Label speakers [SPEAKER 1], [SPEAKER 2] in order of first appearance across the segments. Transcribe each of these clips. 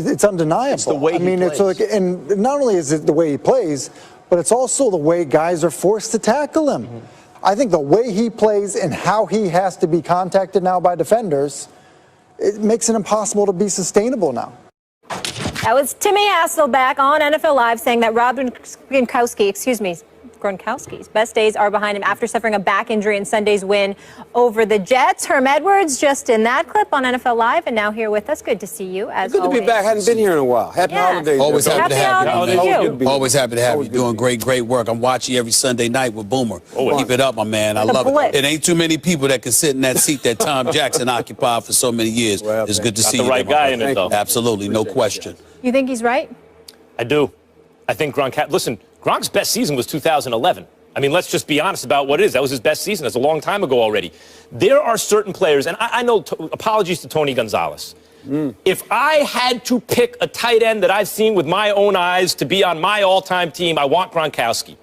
[SPEAKER 1] it's undeniable.
[SPEAKER 2] It's the way he plays.
[SPEAKER 1] It's like, and not only is it the way he plays, but it's also the way guys are forced to tackle him. I think the way he plays and how he has to be contacted now by defenders, it makes it impossible to be sustainable now.
[SPEAKER 3] That was Timmy Hasselback on NFL Live saying that Gronkowski's best days are behind him after suffering a back injury in Sunday's win over the Jets. Herm Edwards just in that clip on NFL Live and now here with us. Good to see you as
[SPEAKER 4] Good
[SPEAKER 3] always.
[SPEAKER 4] to be back. Hadn't been here in a while. Happy holidays.
[SPEAKER 5] Always happy to have you.
[SPEAKER 4] Always
[SPEAKER 5] happy to have you. Doing great work. I'm watching you every Sunday night with Boomer. Keep it up, my man. I love it. It ain't too many people that can sit in that seat that Tom Jackson occupied for so many years. It's good to see you.
[SPEAKER 6] The right guy in it, though.
[SPEAKER 5] Absolutely, no question.
[SPEAKER 3] You think he's right?
[SPEAKER 6] I do. I think Gronk's best season was 2011. I mean, let's just be honest about what it is. That was his best season. That's a long time ago already. There are certain players, and I know, apologies to Tony Gonzalez. If I had to pick a tight end that I've seen with my own eyes to be on my all-time team, I want Gronkowski.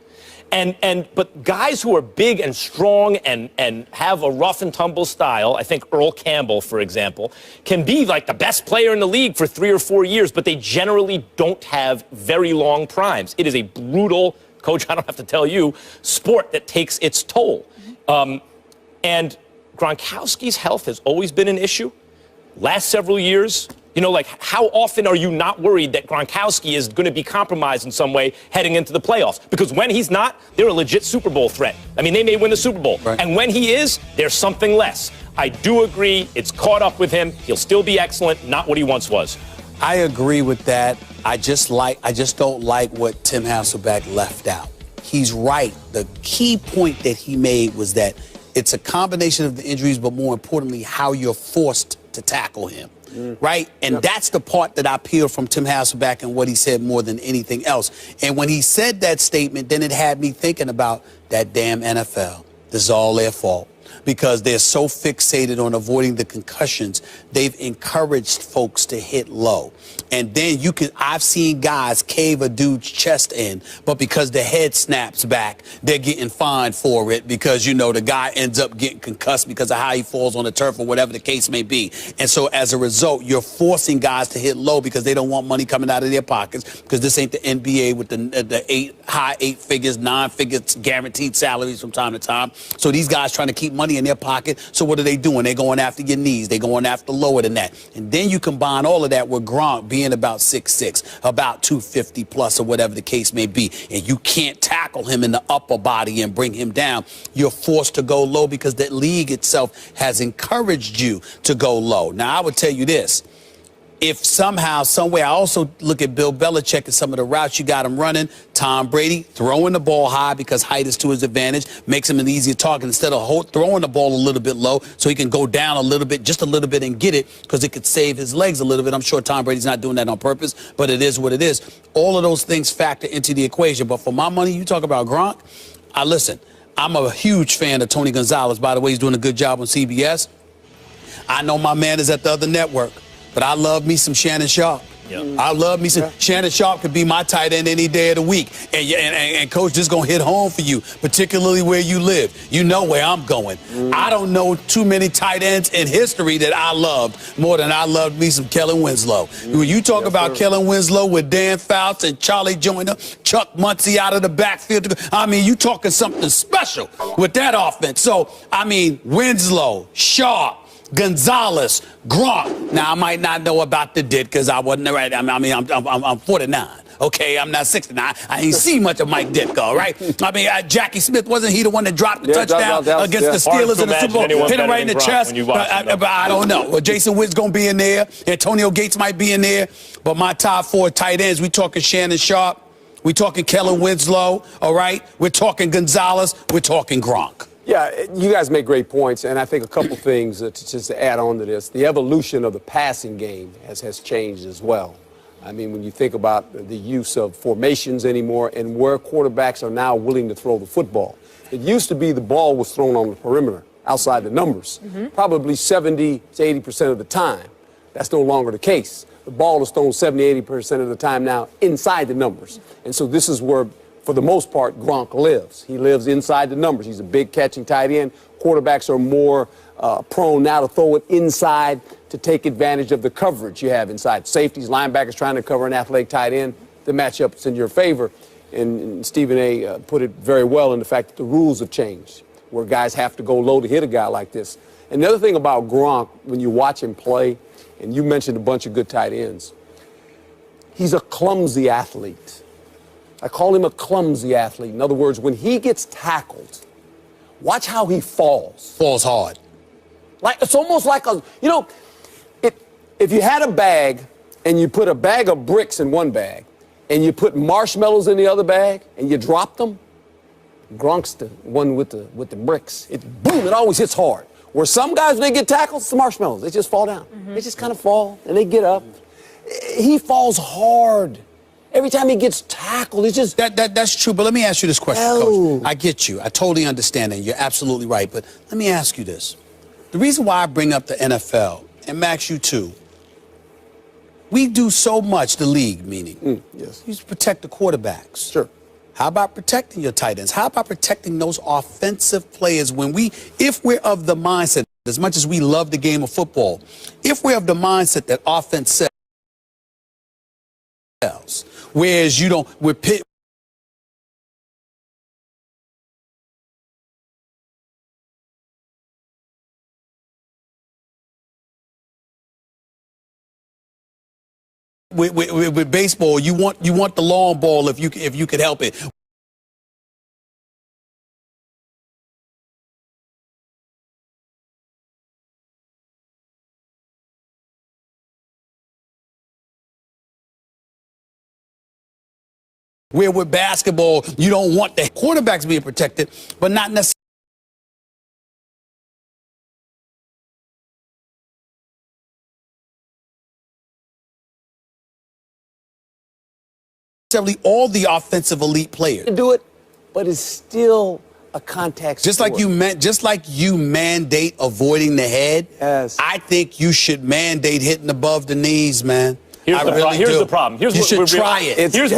[SPEAKER 6] But guys who are big and strong and have a rough and tumble style, I think Earl Campbell, for example, can be like the best player in the league for 3 or 4 years, but they generally don't have very long primes. It is a brutal, Coach, I don't have to tell you, sport that takes its toll. And Gronkowski's health has always been an issue. Last several years, how often are you not worried that Gronkowski is going to be compromised in some way heading into the playoffs? Because when he's not, they're a legit Super Bowl threat. I mean, they may win the Super Bowl. Right. And when he is, there's something less. I do agree. It's caught up with him. He'll still be excellent, not what he once was.
[SPEAKER 5] I agree with that. I just don't like what Tim Hasselback left out. He's right. The key point that he made was that it's a combination of the injuries, but more importantly, how you're forced to tackle him. Right? And that's the part that I peeled from Tim Hasselback and what he said more than anything else. And when he said that statement, then it had me thinking about that damn NFL. This is all their fault. Because they're so fixated on avoiding the concussions, they've encouraged folks to hit low. And then I've seen guys cave a dude's chest in, but because the head snaps back, they're getting fined for it because, the guy ends up getting concussed because of how he falls on the turf or whatever the case may be. And so as a result, you're forcing guys to hit low because they don't want money coming out of their pockets because this ain't the NBA with the high eight figures, 9 figures guaranteed salaries from time to time. So these guys trying to keep money in their pocket. So what are they doing? They're going after your knees. They're going after lower than that. And then you combine all of that with Gronk being about 6'6", about 250 plus or whatever the case may be. And you can't tackle him in the upper body and bring him down. You're forced to go low because the league itself has encouraged you to go low. Now, I would tell you this. If somehow, some way, I also look at Bill Belichick and some of the routes you got him running. Tom Brady throwing the ball high because height is to his advantage, makes him an easier target instead of throwing the ball a little bit low so he can go down a little bit, just a little bit and get it because it could save his legs a little bit. I'm sure Tom Brady's not doing that on purpose, but it is what it is. All of those things factor into the equation. But for my money, you talk about Gronk, listen, I'm a huge fan of Tony Gonzalez. By the way, he's doing a good job on CBS. I know my man is at the other network. But I love me some Shannon Sharp. I love me some. Shannon Sharp could be my tight end any day of the week. And Coach, this is going to hit home for you, particularly where you live. You know where I'm going. I don't know too many tight ends in history that I loved more than I loved me some Kellen Winslow. When you talk about Kellen Winslow with Dan Fouts and Charlie Joyner, Chuck Muncie out of the backfield, you talking something special with that offense. So, Winslow, Sharp, Gonzalez, Gronk. Now, I might not know about the Dick because I wasn't right. I'm 49. Okay, I'm not 69. I ain't see much of Mike Ditka, right? Jackie Smith, wasn't he the one that dropped the touchdown against the Steelers in the Super Bowl? Hit him right in the chest. But I don't know. Well, Jason Witten's going to be in there. Antonio Gates might be in there. But my top 4 tight ends, we talking Shannon Sharp. We talking Kellen Winslow, all right? We're talking Gonzalez. We're talking Gronk.
[SPEAKER 4] Yeah, you guys make great points, and I think a couple things just to add on to this. The evolution of the passing game has changed as well. When you think about the use of formations anymore and where quarterbacks are now willing to throw the football. It used to be the ball was thrown on the perimeter, outside the numbers, probably 70 to 80% of the time. That's no longer the case. The ball is thrown 70, 80% of the time now inside the numbers. And so this is where, for the most part, Gronk lives. He lives inside the numbers. He's a big catching tight end. Quarterbacks are more prone now to throw it inside to take advantage of the coverage you have inside. Safeties, linebackers trying to cover an athletic tight end, the matchup's in your favor. And Stephen A. Put it very well in the fact that the rules have changed, where guys have to go low to hit a guy like this. And the other thing about Gronk, when you watch him play, and you mentioned a bunch of good tight ends, he's a clumsy athlete. I call him a clumsy athlete. In other words, when he gets tackled, watch how he falls.
[SPEAKER 5] Falls hard.
[SPEAKER 4] Like, it's almost like if you had a bag and you put a bag of bricks in one bag and you put marshmallows in the other bag and you drop them, Gronk's the one with the bricks. Boom, it always hits hard. Where some guys, when they get tackled, it's the marshmallows. They just fall down. They just kind of fall and they get up. He falls hard. Every time he gets tackled, it's just...
[SPEAKER 5] That's true, but let me ask you this question, Coach. I get you. I totally understand that. You're absolutely right, but let me ask you this. The reason why I bring up the NFL, and Max, you too, we do so much, the league, meaning,
[SPEAKER 4] yes,
[SPEAKER 5] you protect the quarterbacks.
[SPEAKER 4] Sure.
[SPEAKER 5] How about protecting your tight ends? How about protecting those offensive players if we're of the mindset, as much as we love the game of football, if we're of the mindset that offense sells, whereas you don't, we're with baseball, you want the long ball if you could help it. Where with basketball, you don't want the quarterbacks being protected, but not necessarily all the offensive elite players.
[SPEAKER 4] Do it, but it's still a contact
[SPEAKER 5] Just
[SPEAKER 4] sport.
[SPEAKER 5] like you mandate avoiding the head.
[SPEAKER 4] Yes.
[SPEAKER 5] I think you should mandate hitting above the knees, man.
[SPEAKER 6] Here's the problem.
[SPEAKER 5] You should try it.
[SPEAKER 6] Here's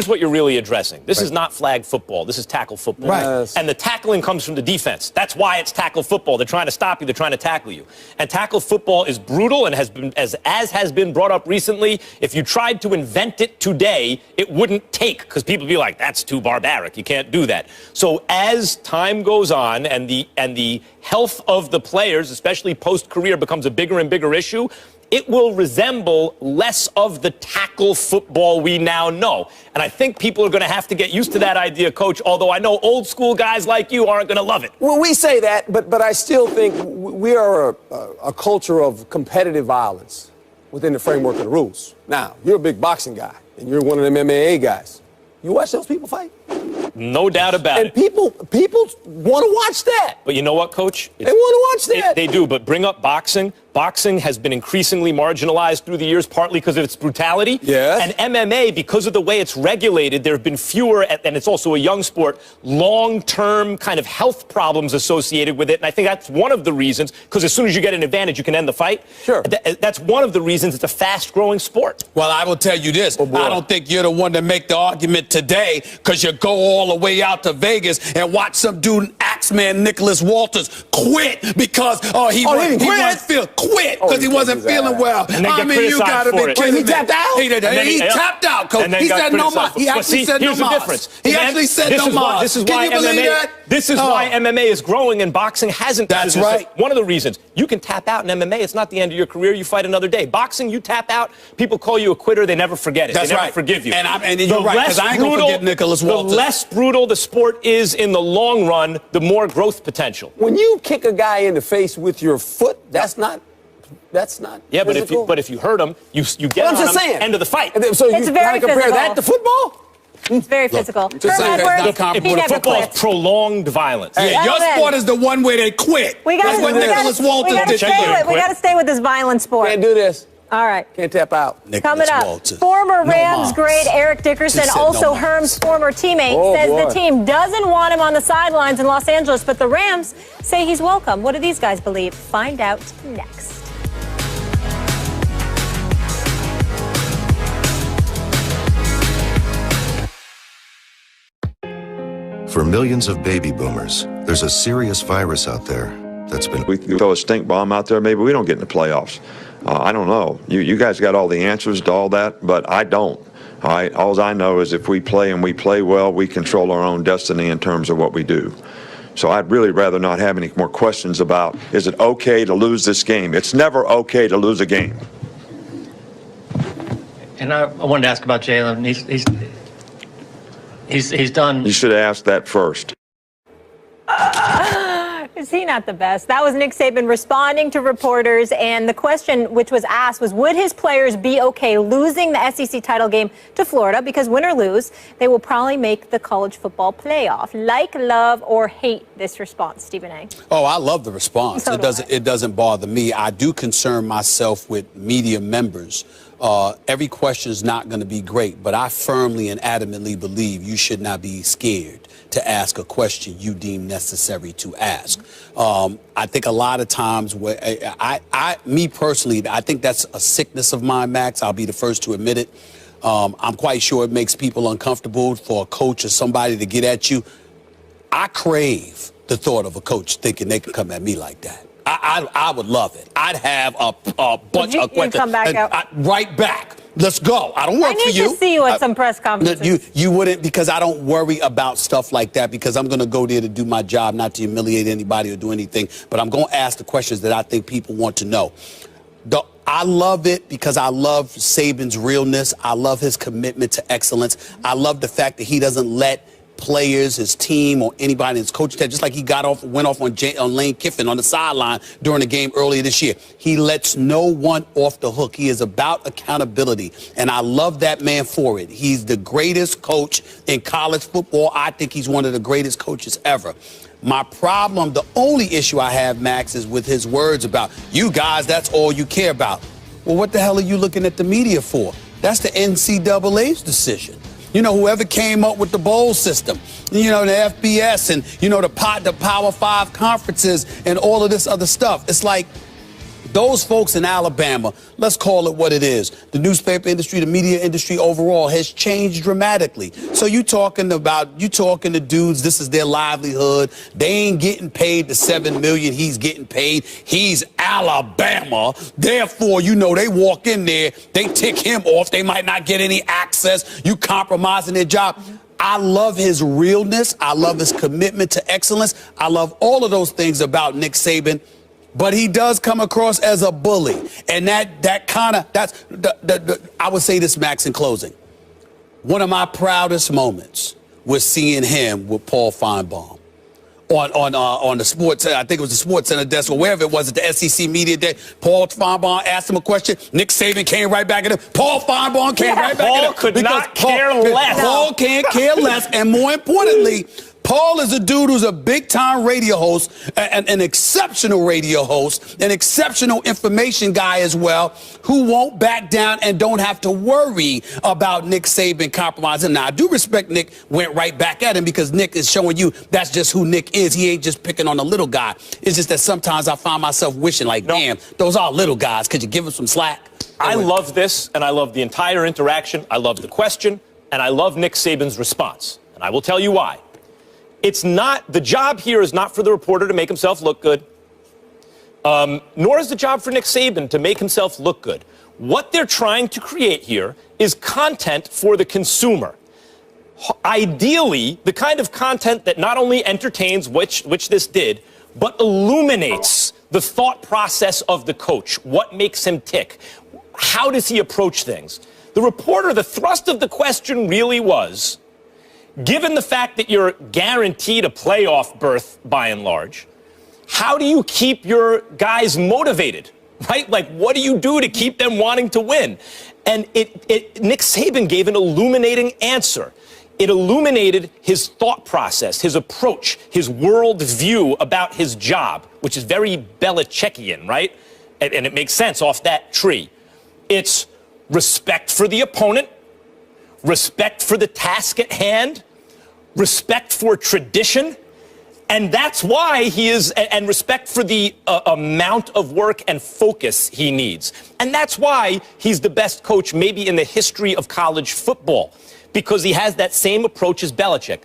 [SPEAKER 6] what you're really addressing. This is not flag football. This is tackle football.
[SPEAKER 5] Right.
[SPEAKER 4] Yes.
[SPEAKER 6] And the tackling comes from the defense. That's why it's tackle football. They're trying to stop you. They're trying to tackle you. And tackle football is brutal and has been, as has been brought up recently. If you tried to invent it today, it wouldn't take, because people would be like, that's too barbaric. You can't do that. So as time goes on and the health of the players, especially post-career, becomes a bigger and bigger issue, it will resemble less of the tackle football we now know. And I think people are going to have to get used to that idea, Coach, although I know old school guys like you aren't going to love it.
[SPEAKER 4] Well, we say that, but I still think we are a culture of competitive violence within the framework of the rules. Now, you're a big boxing guy, and you're one of them MMA guys. You watch those people fight?
[SPEAKER 6] No doubt about it.
[SPEAKER 4] And people want to watch that.
[SPEAKER 6] But you know what, Coach?
[SPEAKER 4] They want to watch that.
[SPEAKER 6] They do, but bring up boxing. Boxing has been increasingly marginalized through the years, partly because of its brutality.
[SPEAKER 4] Yes.
[SPEAKER 6] And MMA, because of the way it's regulated, there have been fewer, and it's also a young sport, long-term kind of health problems associated with it. And I think that's one of the reasons, because as soon as you get an advantage, you can end the fight.
[SPEAKER 4] Sure.
[SPEAKER 6] That's one of the reasons it's a fast-growing sport.
[SPEAKER 5] Well, I will tell you this.
[SPEAKER 4] Oh, boy.
[SPEAKER 5] I don't think you're the one to make the argument today, because you go all the way out to Vegas and watch some dude, Axeman Nicholas Walters, quit because he quit because he wasn't feeling well.
[SPEAKER 6] And
[SPEAKER 5] I mean, you got to be kidding me.
[SPEAKER 4] He tapped out?
[SPEAKER 5] He tapped out, Coach. He said no more. He actually said no more. He actually said no more.
[SPEAKER 6] This is why MMA is growing and boxing hasn't.
[SPEAKER 5] That's right.
[SPEAKER 6] One of the reasons. You can tap out in MMA. It's not the end of your career. You fight another day. Boxing, you tap out. People call you a quitter. They never forget it.
[SPEAKER 5] That's
[SPEAKER 6] they never
[SPEAKER 5] right.
[SPEAKER 6] forgive you.
[SPEAKER 5] And you're right, because I ain't going to forget Nicholas Walters.
[SPEAKER 6] The less brutal the sport is in the long run, the more growth potential.
[SPEAKER 4] When you kick a guy in the face with your foot, that's not
[SPEAKER 6] Yeah,
[SPEAKER 4] physical.
[SPEAKER 6] but if you hurt him, you get
[SPEAKER 4] I'm
[SPEAKER 6] on
[SPEAKER 4] just
[SPEAKER 6] him,
[SPEAKER 4] saying.
[SPEAKER 6] end of the fight.
[SPEAKER 4] So
[SPEAKER 3] It's
[SPEAKER 4] you
[SPEAKER 3] very
[SPEAKER 4] kind of compare
[SPEAKER 3] physical.
[SPEAKER 4] that to football?
[SPEAKER 3] It's very physical.
[SPEAKER 5] just saying,
[SPEAKER 3] Edwards,
[SPEAKER 5] that's
[SPEAKER 3] he never
[SPEAKER 6] Football is
[SPEAKER 3] quits.
[SPEAKER 6] prolonged violence.
[SPEAKER 5] Yeah, your
[SPEAKER 3] Gentlemen.
[SPEAKER 5] sport is the one where they quit. That's what Nicholas Walters did.
[SPEAKER 3] We got to stay with this violent sport.
[SPEAKER 4] Can't do this.
[SPEAKER 3] All right.
[SPEAKER 4] Can't tap out.
[SPEAKER 3] Coming up, former Rams great Eric Dickerson,
[SPEAKER 5] She said no
[SPEAKER 3] also
[SPEAKER 5] mas.
[SPEAKER 3] Herm's former teammate,
[SPEAKER 4] Oh,
[SPEAKER 3] says
[SPEAKER 4] boy.
[SPEAKER 3] the team doesn't want him on the sidelines in Los Angeles, but the Rams say he's welcome. What do these guys believe? Find out next.
[SPEAKER 2] For millions of baby boomers, there's a serious virus out there that's been.
[SPEAKER 7] We throw a stink bomb out there, maybe we don't get in the playoffs. I don't know. You guys got all the answers to all that, but I don't. All right. All I know is if we play and we play well, we control our own destiny in terms of what we do. So I'd really rather not have any more questions about, is it okay to lose this game? It's never okay to lose a game.
[SPEAKER 8] And I wanted to ask about Jalen. He's done.
[SPEAKER 7] You should have asked that first.
[SPEAKER 3] Is he not the best? That was Nick Saban responding to reporters, and the question which was asked was, would his players be okay losing the SEC title game to Florida? Because win or lose, they will probably make the college football playoff. Like, love, or hate this response, Stephen A.
[SPEAKER 5] Oh, I love the response.
[SPEAKER 3] So
[SPEAKER 5] It doesn't bother me. I do concern myself with media members. Every question is not going to be great, but I firmly and adamantly believe you should not be scared to ask a question you deem necessary to ask. I think a lot of times, me personally, I think that's a sickness of mine, Max. I'll be the first to admit it. I'm quite sure it makes people uncomfortable for a coach or somebody to get at you. I crave the thought of a coach thinking they can come at me like that. I would love it. I'd have a bunch of questions.
[SPEAKER 3] Come back out.
[SPEAKER 5] Right back. Let's go. I don't work for you.
[SPEAKER 3] I need to see you at some press conferences.
[SPEAKER 5] You wouldn't, because I don't worry about stuff like that, because I'm going to go there to do my job, not to humiliate anybody or do anything. But I'm going to ask the questions that I think people want to know. I love it because I love Saban's realness. I love his commitment to excellence. I love the fact that he doesn't let players, his team, or anybody in his coaching staff, just like he went off on Lane Kiffin on the sideline during the game earlier this year. He lets no one off the hook. He is about accountability, and I love that man for it. He's the greatest coach in college football. I think he's one of the greatest coaches ever. My problem, the only issue I have, Max, is with his words about, you guys, that's all you care about. Well, what the hell are you looking at the media for? That's the NCAA's decision. You know, whoever came up with the bowl system, you know, the FBS and, you know, the Power 5 conferences and all of this other stuff. It's like those folks in Alabama, let's call it what it is. The newspaper industry, the media industry overall has changed dramatically. So you talking to dudes, this is their livelihood. They ain't getting paid the $7 million he's getting paid. He's Alabama. Therefore, you know, they walk in there, they tick him off. They might not get any access. You compromising their job. I love his realness. I love his commitment to excellence. I love all of those things about Nick Saban. But he does come across as a bully. And I would say this, Max, in closing. One of my proudest moments was seeing him with Paul Feinbaum on the sports, I think it was the Sports Center desk or wherever it was at the SEC Media Day. Paul Feinbaum asked him a question. Nick Saban came right back at him. Paul Feinbaum came right back at him.
[SPEAKER 6] Paul could not care less.
[SPEAKER 5] Paul can't care less. And more importantly, Paul is a dude who's a big-time radio host, an exceptional radio host, an exceptional information guy as well, who won't back down and don't have to worry about Nick Saban compromising. Now, I do respect Nick went right back at him because Nick is showing you that's just who Nick is. He ain't just picking on a little guy. It's just that sometimes I find myself wishing, like, damn, those are little guys. Could you give him some slack?
[SPEAKER 6] I love this, and I love the entire interaction. I love the question, and I love Nick Saban's response. And I will tell you why. It's not, the job here is not for the reporter to make himself look good, nor is the job for Nick Saban to make himself look good. What they're trying to create here is content for the consumer. Ideally, the kind of content that not only entertains, which this did, but illuminates the thought process of the coach. What makes him tick? How does he approach things? The reporter, the thrust of the question really was, given the fact that you're guaranteed a playoff berth by and large, how do you keep your guys motivated, right? Like, what do you do to keep them wanting to win? And Nick Saban gave an illuminating answer. It illuminated his thought process, his approach, his world view about his job, which is very Belichickian, right? And it makes sense off that tree. It's respect for the opponent, respect for the task at hand, respect for tradition, and that's why he is, and respect for the amount of work and focus he needs. And that's why he's the best coach maybe in the history of college football, because he has that same approach as Belichick.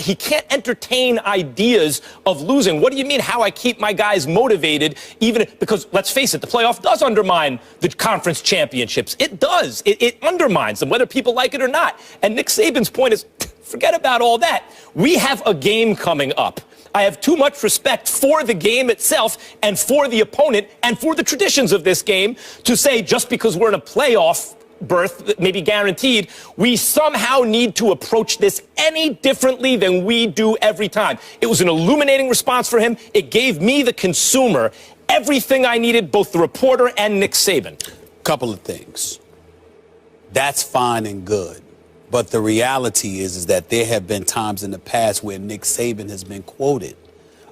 [SPEAKER 6] he can't entertain ideas of losing. What do you mean how I keep my guys motivated, even because, let's face it, the playoff does undermine the conference championships. It does. It undermines them, whether people like it or not. And Nick Saban's point is, forget about all that. We have a game coming up. I have too much respect for the game itself and for the opponent and for the traditions of this game to say just because we're in a playoff berth, maybe guaranteed, we somehow need to approach this any differently than we do every time. It was an illuminating response for him. It gave me, the consumer, everything I needed, both the reporter and Nick Saban.
[SPEAKER 5] Couple of things. That's fine and good. But the reality is that there have been times in the past where Nick Saban has been quoted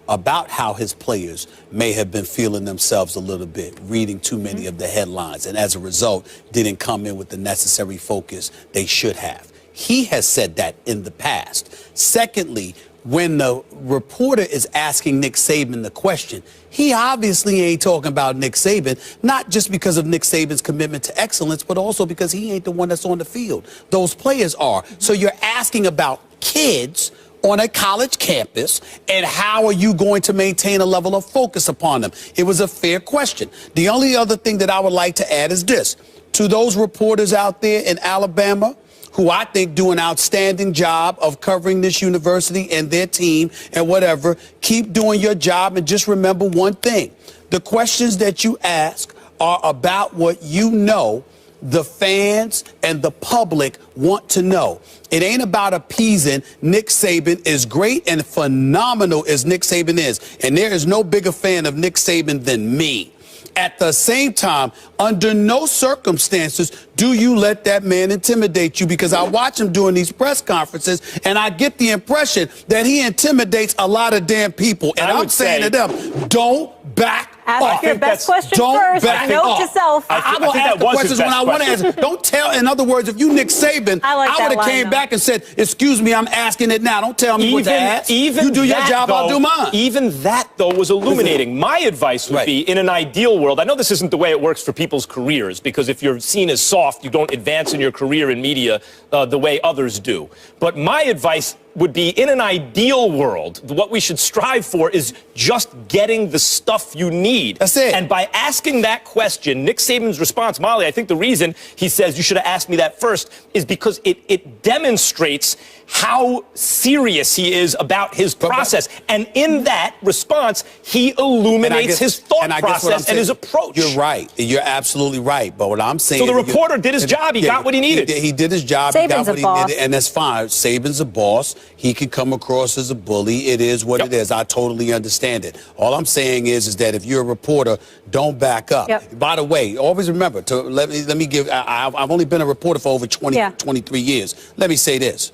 [SPEAKER 5] about how his players may have been feeling themselves a little bit, reading too many of the headlines, and as a result, didn't come in with the necessary focus they should have. He has said that in the past. Secondly, when the reporter is asking Nick Saban the question, he obviously ain't talking about Nick Saban, not just because of Nick Saban's commitment to excellence, but also because he ain't the one that's on the field. Those players are. So you're asking about kids on a college campus, and how are you going to maintain a level of focus upon them? It was a fair question. The only other thing that I would like to add is this. To those reporters out there in Alabama, who I think do an outstanding job of covering this university and their team and whatever, keep doing your job, and just remember one thing. The questions that you ask are about what you know the fans and the public want to know. It ain't about appeasing Nick Saban, as great and phenomenal as Nick Saban is. And there is no bigger fan of Nick Saban than me. At the same time, under no circumstances do you let that man intimidate you, because I watch him during these press conferences and I get the impression that he intimidates a lot of damn people. And I'm saying to them, don't back
[SPEAKER 3] Ask
[SPEAKER 6] off.
[SPEAKER 3] your best question
[SPEAKER 5] Don't
[SPEAKER 3] first.
[SPEAKER 5] back
[SPEAKER 3] Note
[SPEAKER 5] off.
[SPEAKER 3] to self.
[SPEAKER 5] I will ask the questions when I want to answer. Don't tell. In other words, if you Nick Saban,
[SPEAKER 3] I like
[SPEAKER 5] I
[SPEAKER 3] that
[SPEAKER 5] would have
[SPEAKER 3] line,
[SPEAKER 5] came
[SPEAKER 3] though.
[SPEAKER 5] back and said, excuse me, I'm asking it now. Don't tell me what to ask. You do your job, I'll do mine.
[SPEAKER 6] Even that, though, was illuminating. My advice would be, in an ideal world, I know this isn't the way it works for people's careers, because if you're seen as soft, you don't advance in your career in media the way others do. But my advice would be, in an ideal world, what we should strive for is just getting the stuff you need.
[SPEAKER 5] That's it.
[SPEAKER 6] And by asking that question, Nick Saban's response, Molly, I think the reason he says you should have asked me that first is because it demonstrates how serious he is about his process. And in that response, he illuminates his thought process and his approach.
[SPEAKER 5] You're right. You're absolutely right. But what I'm saying...
[SPEAKER 6] So the reporter did his job. He got what he needed.
[SPEAKER 5] He did his job.
[SPEAKER 3] Saban's
[SPEAKER 5] he got what
[SPEAKER 3] a boss.
[SPEAKER 5] he needed. And that's fine. Saban's a boss. He can come across as a bully. It is what it is. I totally understand it. All I'm saying is that if you're a reporter, don't back up. By the way, always remember, let me give... I've only been a reporter for over 23 years. Let me say this.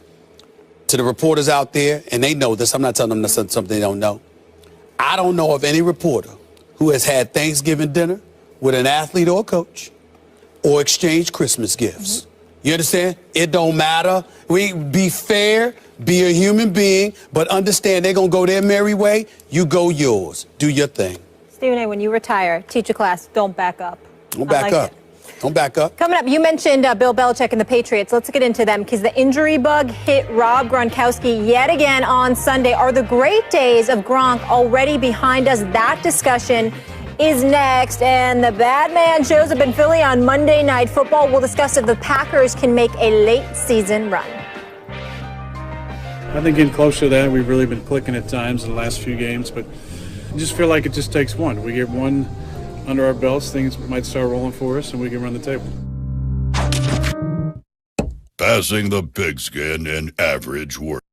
[SPEAKER 5] To the reporters out there, and they know this, I'm not telling them something they don't know. I don't know of any reporter who has had Thanksgiving dinner with an athlete or a coach or exchanged Christmas gifts. You understand? It don't matter. We be fair, be a human being, but understand they're going to go their merry way. You go yours. Do your thing.
[SPEAKER 3] Stephen A., when you retire, teach a class, don't back up.
[SPEAKER 5] Don't back up. Don't back up.
[SPEAKER 3] Coming up, you mentioned Bill Belichick and the Patriots. Let's get into them, because the injury bug hit Rob Gronkowski yet again on Sunday. Are the great days of Gronk already behind us? That discussion is next. And the bad man shows up in Philly on Monday Night Football. We'll discuss if the Packers can make a late season run.
[SPEAKER 2] I think getting close to that, we've really been clicking at times in the last few games, but I just feel like it just takes one. We get one under our belts, things might start rolling for us, and we can run the table.
[SPEAKER 9] Passing the pigskin in average work.